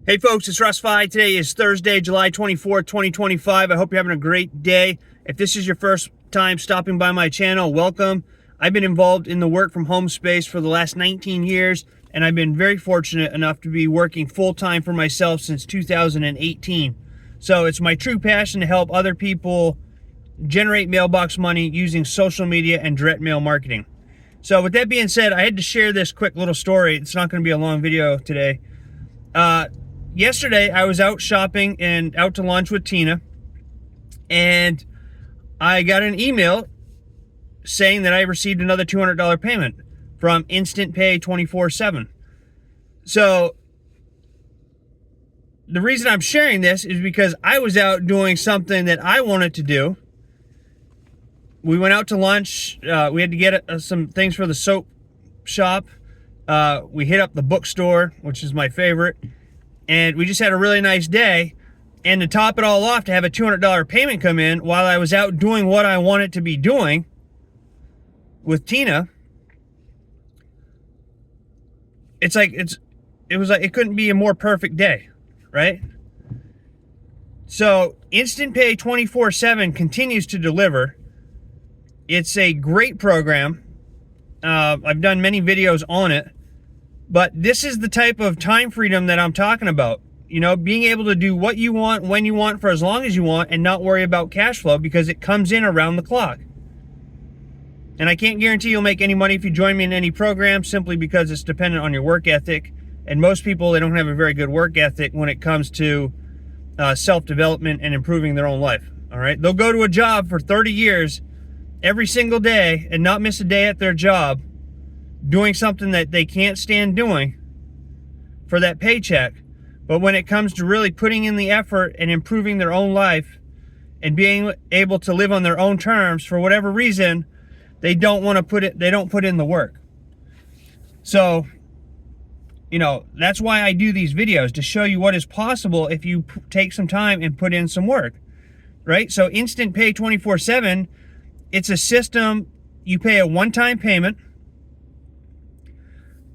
Hey folks, it's Russ. Today is Thursday, July 24th, 2025. I hope you're having a great day. If this is your first time stopping by my channel, welcome. I've been involved in the work from home space for the last 19 years, and I've been very fortunate enough to be working full-time for myself since 2018. So it's my true passion to help other people generate mailbox money using social media and direct mail marketing. So with that being said, I had to share this quick little story. It's not going to be a long video today. Yesterday, I was out shopping and out to lunch with Tina, and I got an email saying that I received another $200 payment from Instant Pay 24/7. So the reason I'm sharing this is because I was out doing something that I wanted to do. We went out to lunch. We had to get some things for the soap shop. We hit up the bookstore, which is my favorite. And we just had a really nice day. And to top it all off, to have a $200 payment come in while I was out doing what I wanted to be doing with Tina, it was like it couldn't be a more perfect day, right? So Instant Pay 24/7 continues to deliver. It's a great program. I've done many videos on it. But this is the type of time freedom that I'm talking about. You know, being able to do what you want, when you want, for as long as you want, and not worry about cash flow because it comes in around the clock. And I can't guarantee you'll make any money if you join me in any program, simply because it's dependent on your work ethic. And most people, they don't have a very good work ethic when it comes to self-development and improving their own life. All right, they'll go to a job for 30 years every single day and not miss a day at their job, doing something that they can't stand doing for that paycheck. But when it comes to really putting in the effort and improving their own life and being able to live on their own terms, for whatever reason, they don't put in the work. So, you know, that's why I do these videos, to show you what is possible if you take some time and put in some work, right? So Instant Pay 24/7, it's a system. You pay a one-time payment.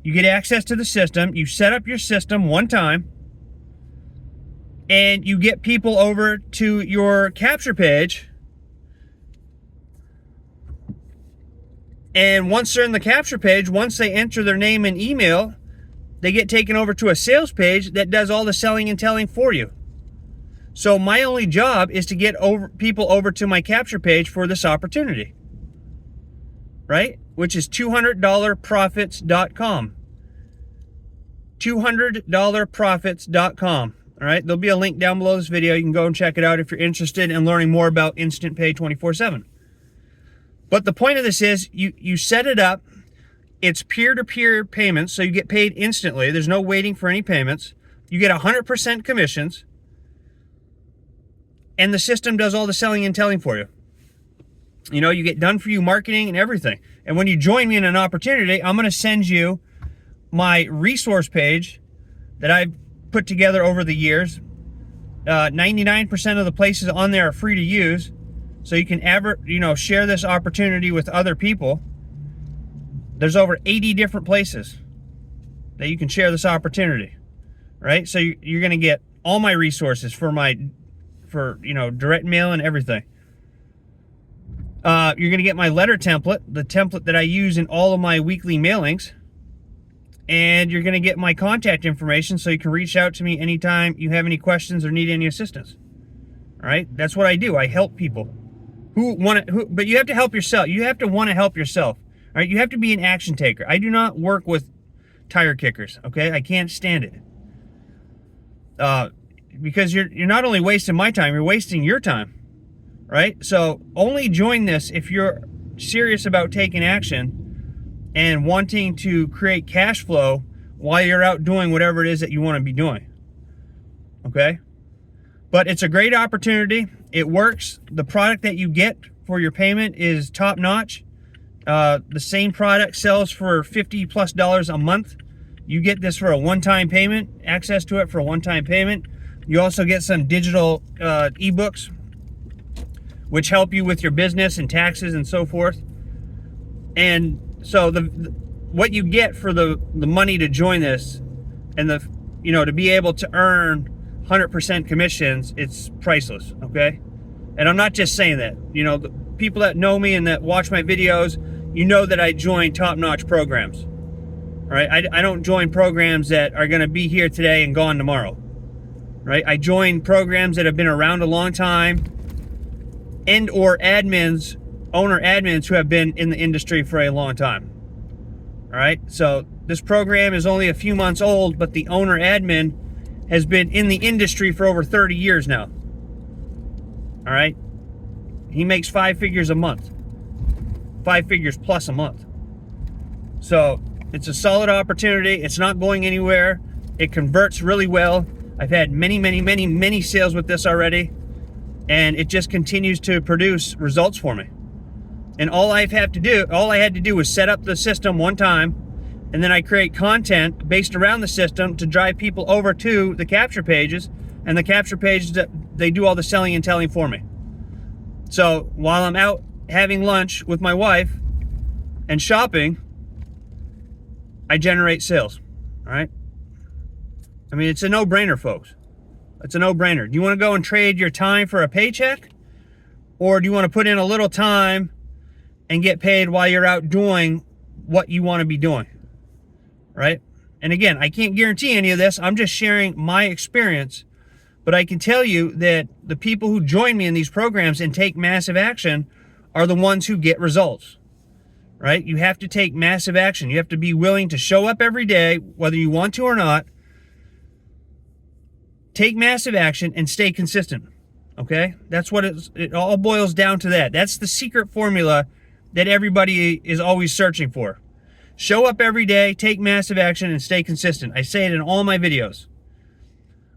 You get access to the system, you set up your system one time, and you get people over to your capture page. And once they're in the capture page, once they enter their name and email, they get taken over to a sales page that does all the selling and telling for you. So my only job is to get people over to my capture page for this opportunity, right? Which is $200profits.com. $200profits.com. All right, there'll be a link down below this video. You can go and check it out if you're interested in learning more about Instant Pay 24/7. But the point of this is you set it up. It's peer-to-peer payments, so you get paid instantly. There's no waiting for any payments. You get 100% commissions, and the system does all the selling and telling for you. You know, you get done for you marketing and everything. And when you join me in an opportunity, I'm going to send you my resource page that I've put together over the years. 99% of the places on there are free to use, so you can share this opportunity with other people. There's over 80 different places that you can share this opportunity, right? So you're going to get all my resources for direct mail and everything. You're going to get my letter template, the template that I use in all of my weekly mailings. And you're going to get my contact information so you can reach out to me anytime you have any questions or need any assistance. All right? That's what I do. I help people but you have to help yourself. You have to want to help yourself. All right? You have to be an action taker. I do not work with tire kickers, okay? I can't stand it. Because you're not only wasting my time, you're wasting your time. Right? So only join this if you're serious about taking action and wanting to create cash flow while you're out doing whatever it is that you want to be doing. Okay? But it's a great opportunity. It works. The product that you get for your payment is top notch. The same product sells for $50+ a month. You get this for a one-time payment, access to it for a one-time payment. You also get some digital ebooks, which help you with your business and taxes and so forth. And so what you get for the money to join this, and to be able to earn 100% commissions, it's priceless, okay? And I'm not just saying that. The people that know me and that watch my videos, that I join top-notch programs. All right? I don't join programs that are going to be here today and gone tomorrow. Right? I join programs that have been around a long time and or owner admins who have been in the industry for a long time. All right? So this program is only a few months old, but the owner admin has been in the industry for over 30 years now. All right? He makes 5 figures a month. 5 figures plus a month. So it's a solid opportunity. It's not going anywhere. It converts really well. I've had many sales with this already, and it just continues to produce results for me. And all I had to do was set up the system one time, and then I create content based around the system to drive people over to the capture pages, and the capture pages, they do all the selling and telling for me. So while I'm out having lunch with my wife and shopping, I generate sales. All right? I mean, it's a no-brainer, folks. It's a no-brainer. Do you want to go and trade your time for a paycheck? Or do you want to put in a little time and get paid while you're out doing what you want to be doing? Right? And again, I can't guarantee any of this. I'm just sharing my experience. But I can tell you that the people who join me in these programs and take massive action are the ones who get results. Right? You have to take massive action. You have to be willing to show up every day, whether you want to or not. Take massive action and stay consistent. Okay? That's what it all boils down to that. That's the secret formula that everybody is always searching for. Show up every day, take massive action, and stay consistent. I say it in all my videos.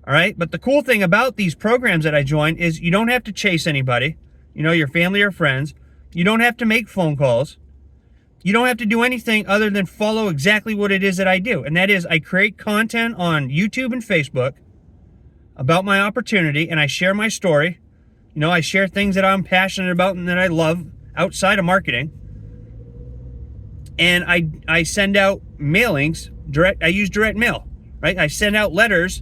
All right? But the cool thing about these programs that I join is you don't have to chase anybody, your family or friends. You don't have to make phone calls. You don't have to do anything other than follow exactly what it is that I do. And that is I create content on YouTube and Facebook about my opportunity, and I share my story. I share things that I'm passionate about and that I love outside of marketing. And I send out mailings, I use direct mail, right? I send out letters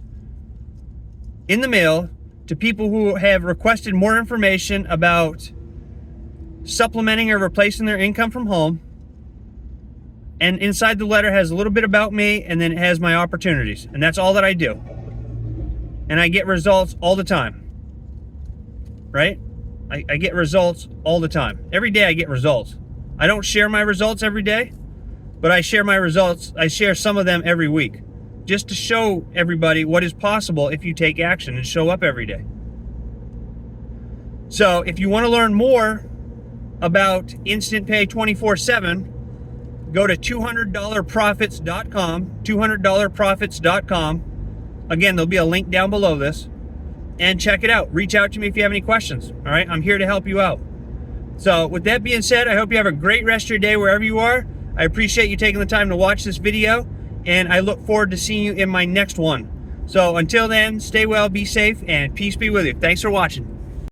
in the mail to people who have requested more information about supplementing or replacing their income from home. And inside the letter has a little bit about me, and then it has my opportunities. And that's all that I do. And I get results all the time. Right? I get results all the time. Every day I get results. I don't share my results every day, but I share my results. I share some of them every week, just to show everybody what is possible if you take action and show up every day. So if you want to learn more about Instant Pay 24/7, go to $200profits.com, $200profits.com. Again, there'll be a link down below this, and check it out. Reach out to me if you have any questions. All right, I'm here to help you out. So with that being said, I hope you have a great rest of your day wherever you are. I appreciate you taking the time to watch this video, and I look forward to seeing you in my next one. So until then, stay well, be safe, and peace be with you. Thanks for watching.